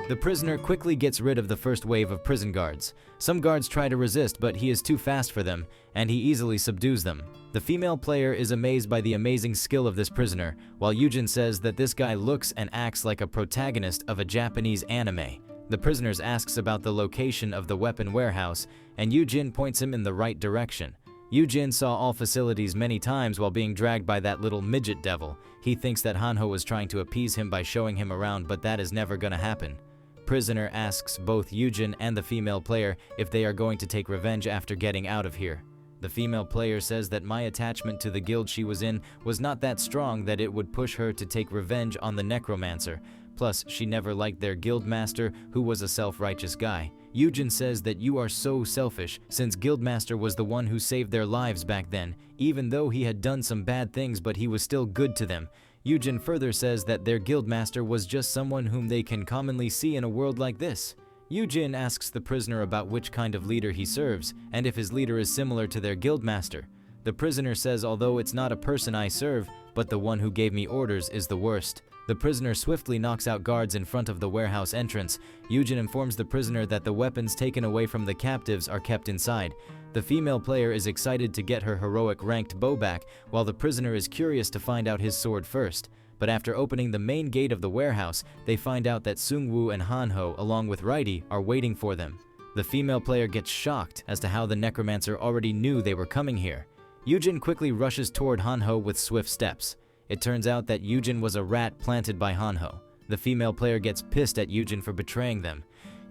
The prisoner quickly gets rid of the first wave of prison guards. Some guards try to resist, but he is too fast for them, and he easily subdues them. The female player is amazed by the amazing skill of this prisoner, while Yujin says that this guy looks and acts like a protagonist of a Japanese anime. The prisoner asks about the location of the weapon warehouse, and Yujin points him in the right direction. Yujin saw all facilities many times while being dragged by that little midget devil. He thinks that Hanho was trying to appease him by showing him around, but that is never gonna happen. Prisoner asks both Yujin and the female player if they are going to take revenge after getting out of here. The female player says that my attachment to the guild she was in was not that strong that it would push her to take revenge on the Necromancer. Plus, she never liked their guild master, who was a self-righteous guy. Yujin says that you are so selfish, since Guildmaster was the one who saved their lives back then, even though he had done some bad things, but he was still good to them. Yujin further says that their Guildmaster was just someone whom they can commonly see in a world like this. Yujin asks the prisoner about which kind of leader he serves, and if his leader is similar to their Guildmaster. The prisoner says although it's not a person I serve, but the one who gave me orders is the worst. The prisoner swiftly knocks out guards in front of the warehouse entrance. Yujin informs the prisoner that the weapons taken away from the captives are kept inside. The female player is excited to get her heroic ranked bow back, while the prisoner is curious to find out his sword first. But after opening the main gate of the warehouse, they find out that Seungwoo and Hanho, along with Righty, are waiting for them. The female player gets shocked as to how the Necromancer already knew they were coming here. Yujin quickly rushes toward Hanho with swift steps. It turns out that Yujin was a rat planted by Hanho. The female player gets pissed at Yujin for betraying them.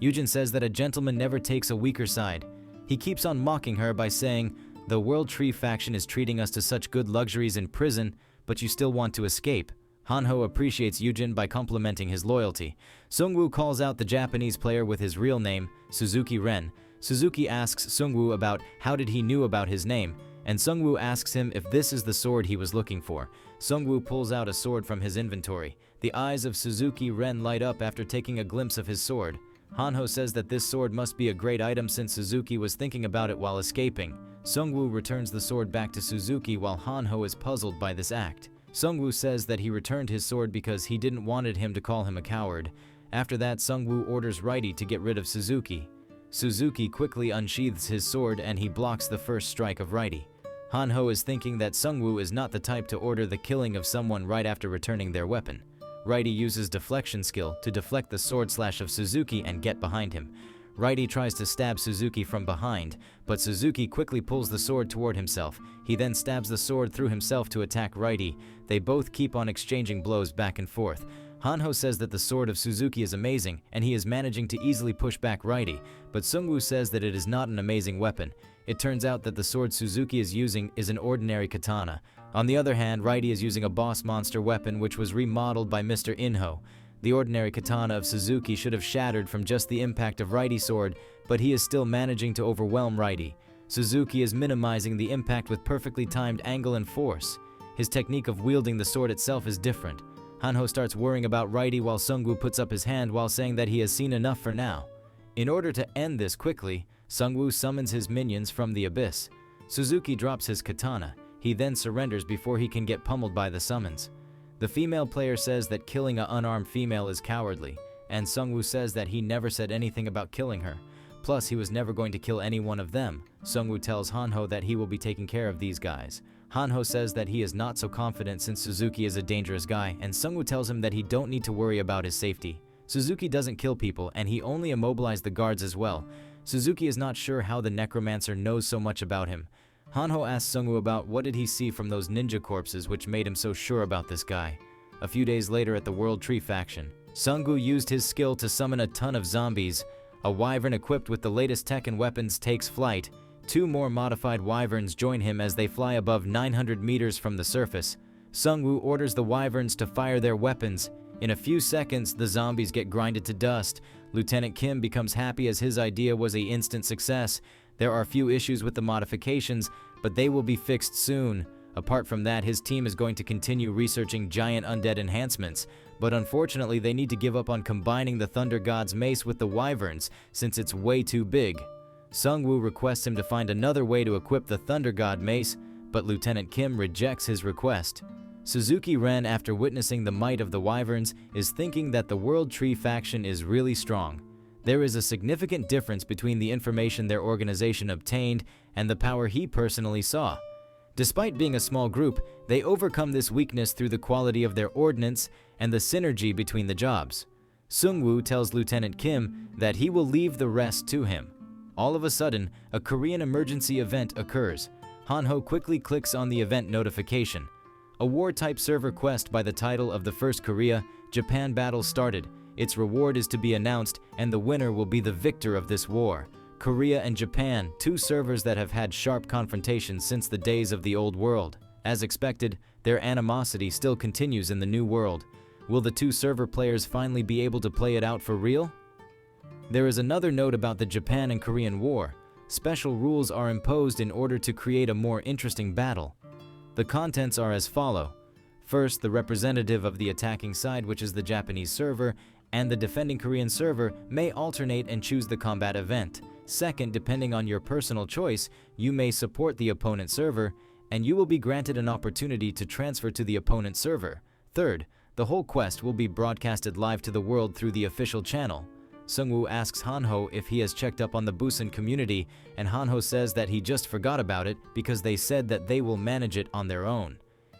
Yujin says that a gentleman never takes a weaker side. He keeps on mocking her by saying, "The World Tree faction is treating us to such good luxuries in prison, but you still want to escape." Hanho appreciates Yujin by complimenting his loyalty. Seungwoo calls out the Japanese player with his real name, Suzuki Ren. Suzuki asks Seungwoo about how did he knew about his name, and Seungwoo asks him if this is the sword he was looking for. Seungwoo pulls out a sword from his inventory. The eyes of Suzuki Ren light up after taking a glimpse of his sword. Hanho says that this sword must be a great item since Suzuki was thinking about it while escaping. Seungwoo returns the sword back to Suzuki while Hanho is puzzled by this act. Seungwoo says that he returned his sword because he didn't wanted him to call him a coward. After that, Seungwoo orders Righty to get rid of Suzuki. Suzuki quickly unsheathes his sword and he blocks the first strike of Righty. Hanho is thinking that Seungwoo is not the type to order the killing of someone right after returning their weapon. Righty uses deflection skill to deflect the sword slash of Suzuki and get behind him. Righty tries to stab Suzuki from behind, but Suzuki quickly pulls the sword toward himself. He then stabs the sword through himself to attack Righty. They both keep on exchanging blows back and forth. Hanho says that the sword of Suzuki is amazing and he is managing to easily push back Righty, but Seungwoo says that it is not an amazing weapon. It turns out that the sword Suzuki is using is an ordinary katana. On the other hand, Righty is using a boss monster weapon which was remodeled by Mr. Inho. The ordinary katana of Suzuki should have shattered from just the impact of Righty's sword, but he is still managing to overwhelm Righty. Suzuki is minimizing the impact with perfectly timed angle and force. His technique of wielding the sword itself is different. Hanho starts worrying about Righty while Seungwoo puts up his hand while saying that he has seen enough for now. In order to end this quickly, Seungwoo summons his minions from the abyss. Suzuki drops his katana. He then surrenders before he can get pummeled by the summons. The female player says that killing an unarmed female is cowardly, and Seungwoo says that he never said anything about killing her. Plus, he was never going to kill any one of them. Seungwoo tells Hanho that he will be taking care of these guys. Hanho says that he is not so confident since Suzuki is a dangerous guy, and Seungwoo tells him that he don't need to worry about his safety. Suzuki doesn't kill people, and he only immobilized the guards as well. Suzuki is not sure how the Necromancer knows so much about him. Hanho asks Seungwoo about what did he see from those ninja corpses which made him so sure about this guy. A few days later at the World Tree faction, Seungwoo used his skill to summon a ton of zombies. A wyvern equipped with the latest tech and weapons takes flight. 2 more modified wyverns join him as they fly above 900 meters from the surface. Seungwoo orders the wyverns to fire their weapons. In a few seconds, the zombies get grinded to dust. Lieutenant Kim becomes happy as his idea was an instant success. There are few issues with the modifications, but they will be fixed soon. Apart from that, his team is going to continue researching giant undead enhancements, but unfortunately they need to give up on combining the Thunder God's mace with the wyverns since it's way too big. Seungwoo requests him to find another way to equip the Thunder God mace, but Lieutenant Kim rejects his request. Suzuki Ren, after witnessing the might of the Wyverns, is thinking that the World Tree faction is really strong. There is a significant difference between the information their organization obtained and the power he personally saw. Despite being a small group, they overcome this weakness through the quality of their ordnance and the synergy between the jobs. Sungwoo tells Lieutenant Kim that he will leave the rest to him. All of a sudden, a Korean emergency event occurs. Hanho quickly clicks on the event notification. A war-type server quest by the title of the First Korea-Japan battle started. Its reward is to be announced, and the winner will be the victor of this war. Korea and Japan, two servers that have had sharp confrontations since the days of the old world. As expected, their animosity still continues in the new world. Will the two server players finally be able to play it out for real? There is another note about the Japan and Korean War. Special rules are imposed in order to create a more interesting battle. The contents are as follow. First, the representative of the attacking side, which is the Japanese server, and the defending Korean server may alternate and choose the combat event. Second, depending on your personal choice, you may support the opponent server, and you will be granted an opportunity to transfer to the opponent server. Third, the whole quest will be broadcasted live to the world through the official channel. Sungwoo asks Hanho if he has checked up on the Busan community, and Hanho says that he just forgot about it because they said that they will manage it on their own.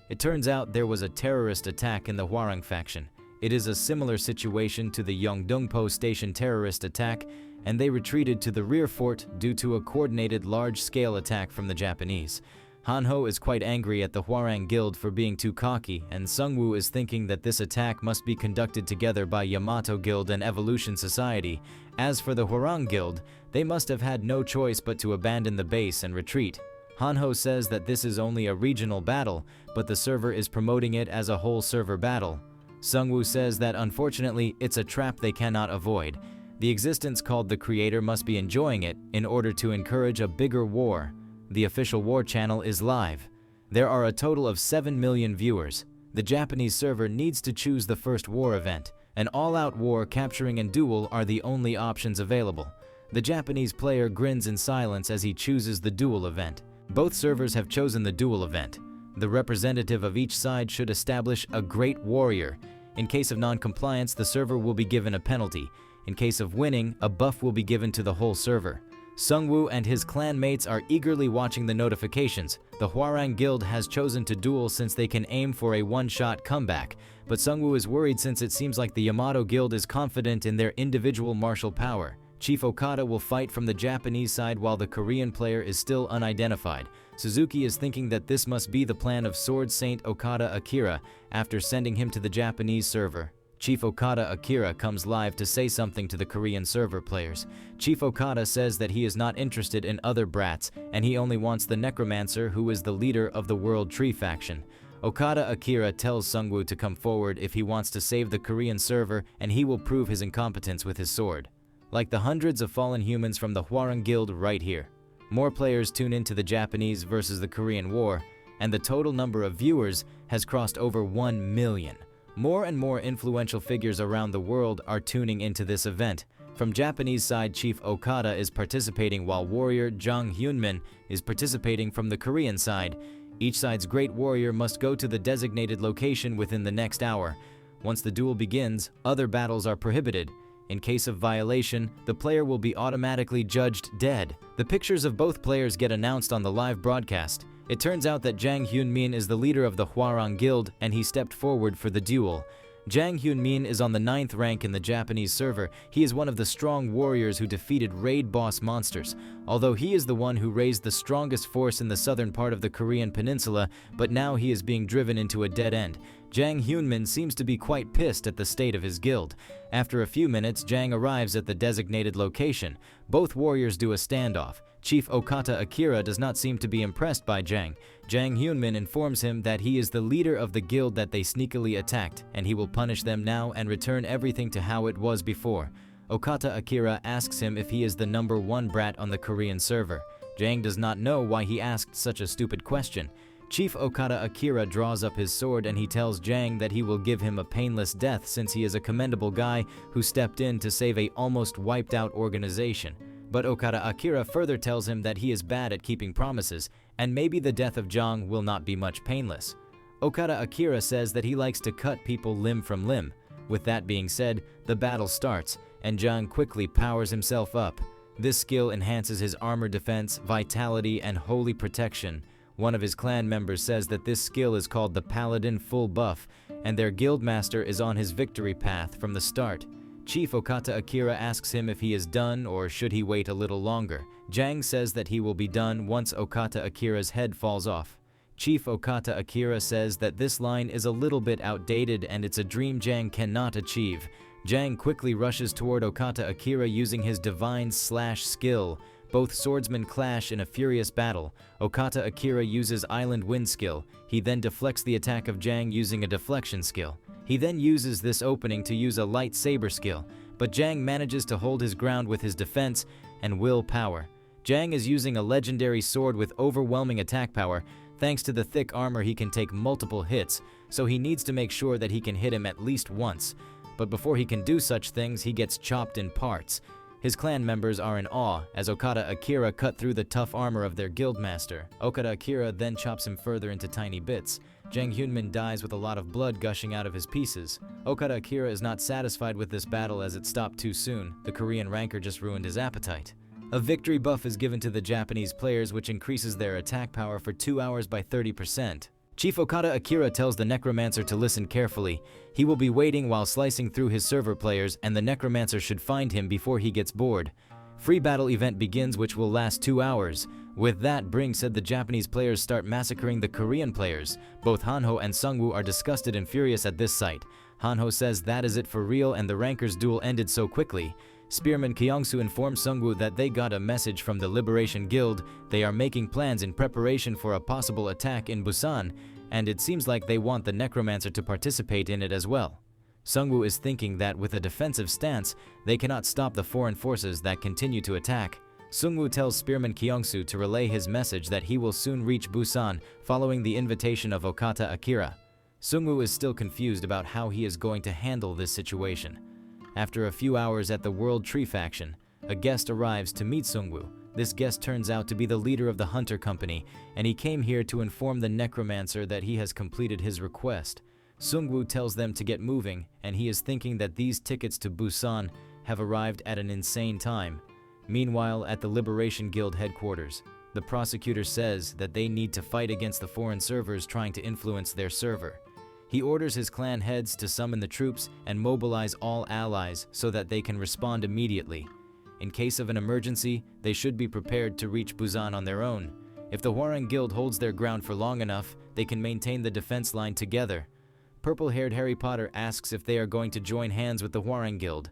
It turns out there was a terrorist attack in the Hwarang faction. It is a similar situation to the Yeongdongpo Station terrorist attack, and they retreated to the rear fort due to a coordinated large-scale attack from the Japanese. Hanho is quite angry at the Hwarang Guild for being too cocky, and Sungwoo is thinking that this attack must be conducted together by Yamato Guild and Evolution Society. As for the Hwarang Guild, they must have had no choice but to abandon the base and retreat. Hanho says that this is only a regional battle, but the server is promoting it as a whole server battle. Sungwoo says that unfortunately, it's a trap they cannot avoid. The existence called the creator must be enjoying it in order to encourage a bigger war. The official war channel is live. There are a total of 7 million viewers. The Japanese server needs to choose the first war event. An all-out war, capturing, and duel are the only options available. The Japanese player grins in silence as he chooses the duel event. Both servers have chosen the duel event. The representative of each side should establish a great warrior. In case of non-compliance, the server will be given a penalty. In case of winning, a buff will be given to the whole server. Sungwoo and his clan mates are eagerly watching the notifications. The Hwarang Guild has chosen to duel since they can aim for a one-shot comeback, but Sungwoo is worried since it seems like the Yamato Guild is confident in their individual martial power. Chief Okada will fight from the Japanese side while the Korean player is still unidentified. Suzuki is thinking that this must be the plan of Sword Saint Okada Akira after sending him to the Japanese server. Chief Okada Akira comes live to say something to the Korean server players. Chief Okada says that he is not interested in other brats, and he only wants the Necromancer, who is the leader of the World Tree faction. Okada Akira tells Sungwoo to come forward if he wants to save the Korean server, and he will prove his incompetence with his sword. Like the hundreds of fallen humans from the Hwarang Guild right here. More players tune into the Japanese versus the Korean War, and the total number of viewers has crossed over 1 million. More and more influential figures around the world are tuning into this event. From Japanese side, Chief Okada is participating while warrior Jang Hyunmin is participating from the Korean side. Each side's great warrior must go to the designated location within the next hour. Once the duel begins, other battles are prohibited. In case of violation, the player will be automatically judged dead. The pictures of both players get announced on the live broadcast. It turns out that Jang Hyunmin is the leader of the Hwarang Guild, and he stepped forward for the duel. Jang Hyunmin is on the 9th rank in the Japanese server. He is one of the strong warriors who defeated raid boss monsters. Although he is the one who raised the strongest force in the southern part of the Korean peninsula, but now he is being driven into a dead end. Jang Hyunmin seems to be quite pissed at the state of his guild. After a few minutes, Jang arrives at the designated location. Both warriors do a standoff. Chief Okada Akira does not seem to be impressed by Jang. Jang Hyunmin informs him that he is the leader of the guild that they sneakily attacked, and he will punish them now and return everything to how it was before. Okada Akira asks him if he is the number 1 brat on the Korean server. Jang does not know why he asked such a stupid question. Chief Okada Akira draws up his sword and he tells Jang that he will give him a painless death since he is a commendable guy who stepped in to save a almost wiped out organization. But Okada Akira further tells him that he is bad at keeping promises, and maybe the death of Jang will not be much painless. Okada Akira says that he likes to cut people limb from limb. With that being said, the battle starts, and Jang quickly powers himself up. This skill enhances his armor defense, vitality, and holy protection. One of his clan members says that this skill is called the Paladin Full Buff, and their guildmaster is on his victory path from the start. Chief Okata Akira asks him if he is done or should he wait a little longer. Jang says that he will be done once Okata Akira's head falls off. Chief Okata Akira says that this line is a little bit outdated and it's a dream Jang cannot achieve. Jang quickly rushes toward Okata Akira using his divine slash skill. Both swordsmen clash in a furious battle. Okata Akira uses Island Wind skill. He then deflects the attack of Jang using a deflection skill. He then uses this opening to use a light saber skill, but Jang manages to hold his ground with his defense and willpower. Jang is using a legendary sword with overwhelming attack power. Thanks to the thick armor, he can take multiple hits, so he needs to make sure that he can hit him at least once. But before he can do such things, he gets chopped in parts. His clan members are in awe as Okada Akira cut through the tough armor of their guildmaster. Okada Akira then chops him further into tiny bits. Jang Hyunmin dies with a lot of blood gushing out of his pieces. Okada Akira is not satisfied with this battle as it stopped too soon. The Korean rancor just ruined his appetite. A victory buff is given to the Japanese players, which increases their attack power for 2 hours by 30%. Chief Okada Akira tells the Necromancer to listen carefully. He will be waiting while slicing through his server players, and the Necromancer should find him before he gets bored. Free battle event begins, which will last 2 hours. With that, Bring said the Japanese players start massacring the Korean players. Both Hanho and Sungwoo are disgusted and furious at this sight. Hanho says that is it for real and the Ranker's duel ended so quickly. Spearman Kyongsu informs Sungwoo that they got a message from the Liberation Guild. They are making plans in preparation for a possible attack in Busan, and it seems like they want the Necromancer to participate in it as well. Sungwoo is thinking that with a defensive stance, they cannot stop the foreign forces that continue to attack. Sungwoo tells Spearman Kyongsu to relay his message that he will soon reach Busan following the invitation of Okata Akira. Sungwoo is still confused about how he is going to handle this situation. After a few hours at the World Tree faction, a guest arrives to meet Sungwoo. This guest turns out to be the leader of the Hunter Company, and he came here to inform the Necromancer that he has completed his request. Sungwoo tells them to get moving, and he is thinking that these tickets to Busan have arrived at an insane time. Meanwhile, at the Liberation Guild headquarters, the prosecutor says that they need to fight against the foreign servers trying to influence their server. He orders his clan heads to summon the troops and mobilize all allies so that they can respond immediately. In case of an emergency, they should be prepared to reach Busan on their own. If the Hwarang Guild holds their ground for long enough, they can maintain the defense line together. Purple-haired Harry Potter asks if they are going to join hands with the Hwarang Guild.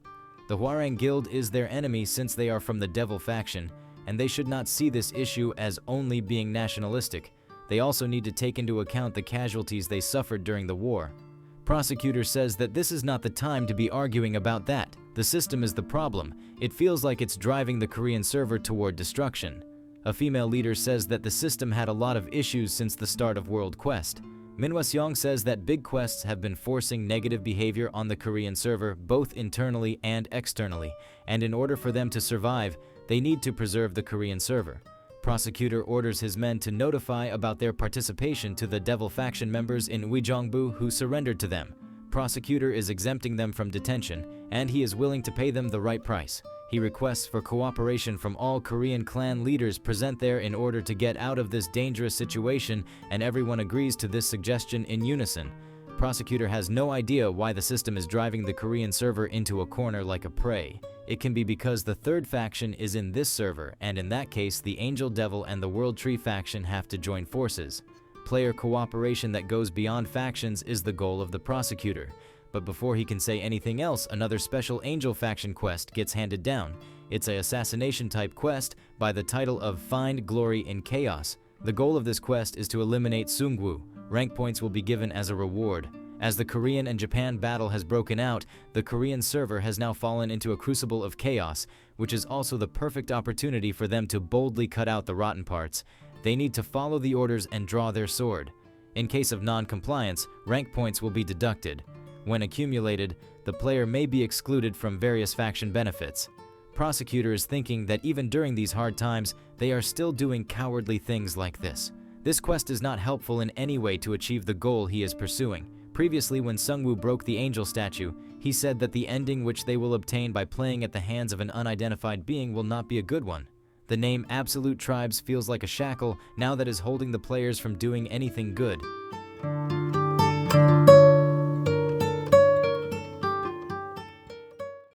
The Hwarang Guild is their enemy since they are from the Devil faction, and they should not see this issue as only being nationalistic. They also need to take into account the casualties they suffered during the war. Prosecutor says that this is not the time to be arguing about that. The system is the problem. It feels like it's driving the Korean server toward destruction. A female leader says that the system had a lot of issues since the start of World Quest. Minhwa Seong says that big quests have been forcing negative behavior on the Korean server both internally and externally, and in order for them to survive, they need to preserve the Korean server. Prosecutor orders his men to notify about their participation to the Devil faction members in Uijeongbu who surrendered to them. Prosecutor is exempting them from detention, and he is willing to pay them the right price. He requests for cooperation from all Korean clan leaders present there in order to get out of this dangerous situation, and everyone agrees to this suggestion in unison. Prosecutor has no idea why the system is driving the Korean server into a corner like a prey. It can be because the third faction is in this server, and in that case, the Angel Devil and the World Tree faction have to join forces. Player cooperation that goes beyond factions is the goal of the prosecutor. But before he can say anything else, another special Angel faction quest gets handed down. It's a Assassination type quest by the title of Find Glory in Chaos. The goal of this quest is to eliminate Sungwoo. Rank points will be given as a reward. As the Korean and Japan battle has broken out, the Korean server has now fallen into a crucible of chaos, which is also the perfect opportunity for them to boldly cut out the rotten parts. They need to follow the orders and draw their sword. In case of non-compliance, rank points will be deducted. When accumulated, the player may be excluded from various faction benefits. Prosecutor is thinking that even during these hard times, they are still doing cowardly things like this. This quest is not helpful in any way to achieve the goal he is pursuing. Previously, when Sungwoo broke the angel statue, he said that the ending which they will obtain by playing at the hands of an unidentified being will not be a good one. The name Absolute Tribes feels like a shackle now that is holding the players from doing anything good.